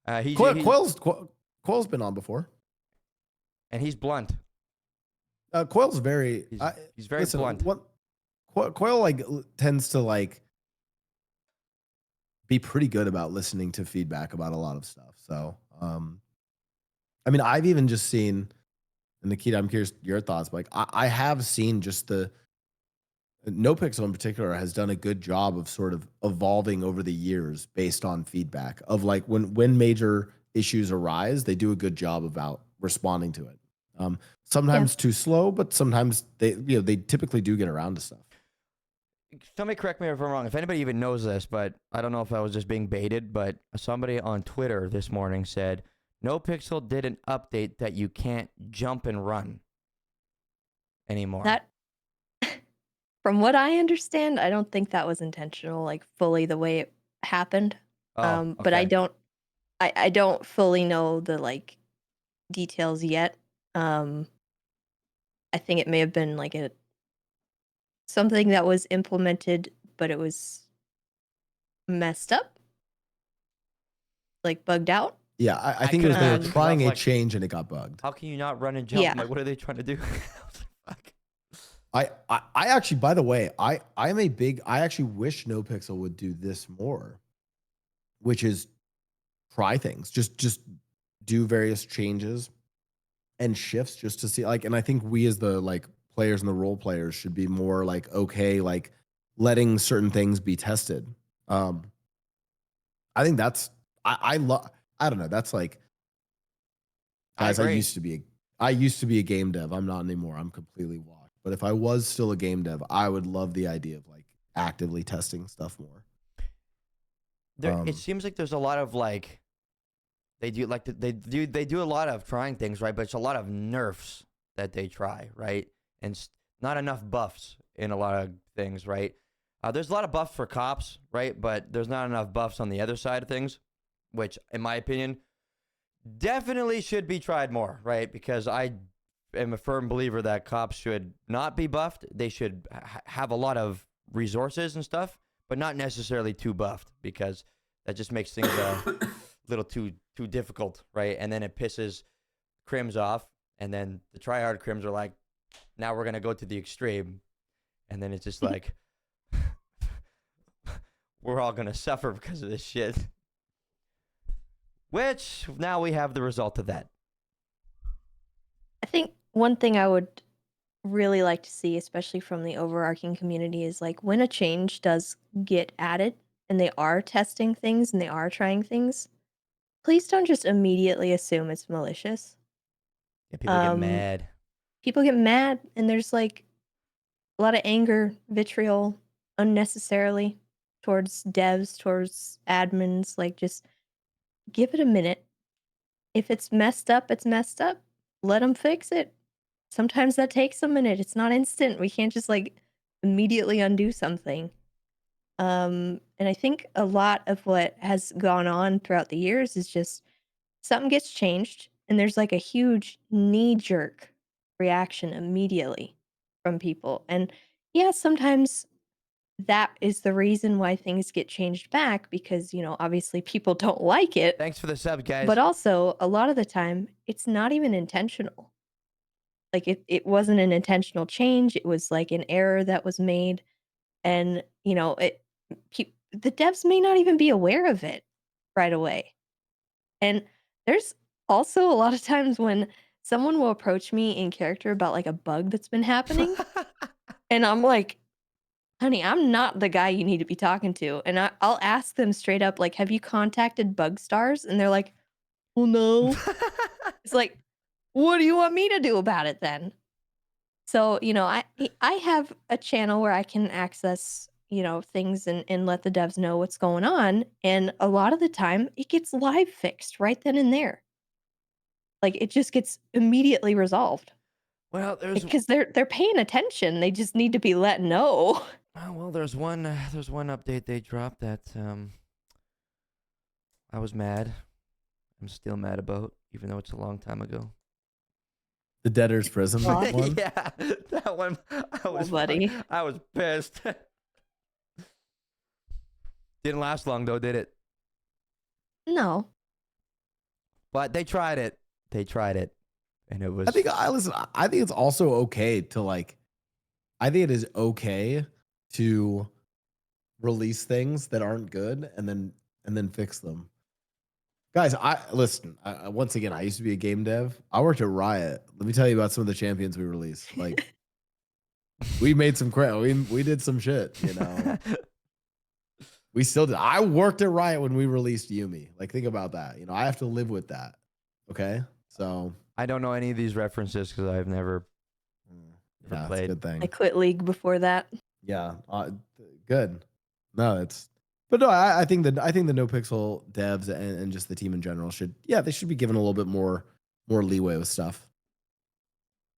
Coil's been on before, and he's blunt. Coil's very. He's very blunt. Coil like tends to like be pretty good about listening to feedback about a lot of stuff. So, I mean, I've even just seen, and Nikita, I'm curious your thoughts. But like, I have seen just the NoPixel in particular has done a good job of sort of evolving over the years based on feedback of like when major issues arise, they do a good job about responding to it. Sometimes too slow, but sometimes they typically do get around to stuff. Somebody correct me if I'm wrong. If anybody even knows this, but I don't know if I was just being baited, but somebody on Twitter this morning said, NoPixel did an update that you can't jump and run anymore. That, from what I understand, I don't think that was intentional, like fully the way it happened. Okay. But I don't fully know the like details yet. I think it may have been like something that was implemented, but it was messed up, like bugged out. Yeah, I think it was they were trying a change and it got bugged. How can you not run and jump? Yeah. I'm like, what are they trying to do? Fuck. I actually, by the way, I actually wish NoPixel would do this more, which is try things, just do various changes and shifts just to see like, and I think we as the like players and the role players should be more like, okay, like letting certain things be tested. I think that's, I don't know. That's like, guys, I used to be a game dev. I'm not anymore. I'm completely washed. But if I was still a game dev, I would love the idea of like actively testing stuff more. It seems like there's a lot of like, they do a lot of trying things, right? But it's a lot of nerfs that they try, right? And not enough buffs in a lot of things, right? There's a lot of buffs for cops, right? But there's not enough buffs on the other side of things, which, in my opinion, definitely should be tried more, right? Because I am a firm believer that cops should not be buffed. They should have a lot of resources and stuff, but not necessarily too buffed, because that just makes things a little too difficult, right? And then it pisses crims off, and then the tryhard crims are like, now we're gonna go to the extreme, and then it's just like we're all gonna suffer because of this shit. Which now we have the result of that. I think one thing I would really like to see, especially from the overarching community, is like when a change does get added and they are testing things and they are trying things, please don't just immediately assume it's malicious. Yeah, people get mad. People get mad, and there's like a lot of anger, vitriol, unnecessarily towards devs, towards admins. Like, just give it a minute. If it's messed up, it's messed up. Let them fix it. Sometimes that takes a minute. It's not instant. We can't just like immediately undo something. And I think a lot of what has gone on throughout the years is just something gets changed, and there's like a huge knee-jerk reaction immediately from people. And yeah, sometimes that is the reason why things get changed back, because, obviously people don't like it. Thanks for the sub, guys. But also, a lot of the time, it's not even intentional. Like, it wasn't an intentional change. It was like an error that was made. And, the devs may not even be aware of it right away. And there's also a lot of times when someone will approach me in character about like a bug that's been happening. And I'm like, honey, I'm not the guy you need to be talking to. And I'll ask them straight up, like, have you contacted Bug Stars? And they're like, well, no. It's like, what do you want me to do about it then? So, I have a channel where I can access, things and let the devs know what's going on. And a lot of the time it gets live fixed right then and there. Like, it just gets immediately resolved. Well, because they're paying attention. They just need to be let know. Oh, well, there's one update they dropped that I was mad. I'm still mad about, even though it's a long time ago. The debtor's prison one? Yeah, that one. Buddy. I was pissed. Didn't last long though, did it? No. But they tried it. They tried it, and it was. I think I think it's also okay to like. I think it is okay to release things that aren't good and then fix them. Guys, listen. Once again, I used to be a game dev. I worked at Riot. Let me tell you about some of the champions we released. Like, we made some we did some shit. You know, we still did. I worked at Riot when we released Yumi. Like, think about that. You know, I have to live with that. Okay, so I don't know any of these references because I've never yeah, played. it's a good thing. I quit League before that. Yeah, good. No, it's. But no, I think the NoPixel devs and just the team in general should be given a little bit more leeway with stuff.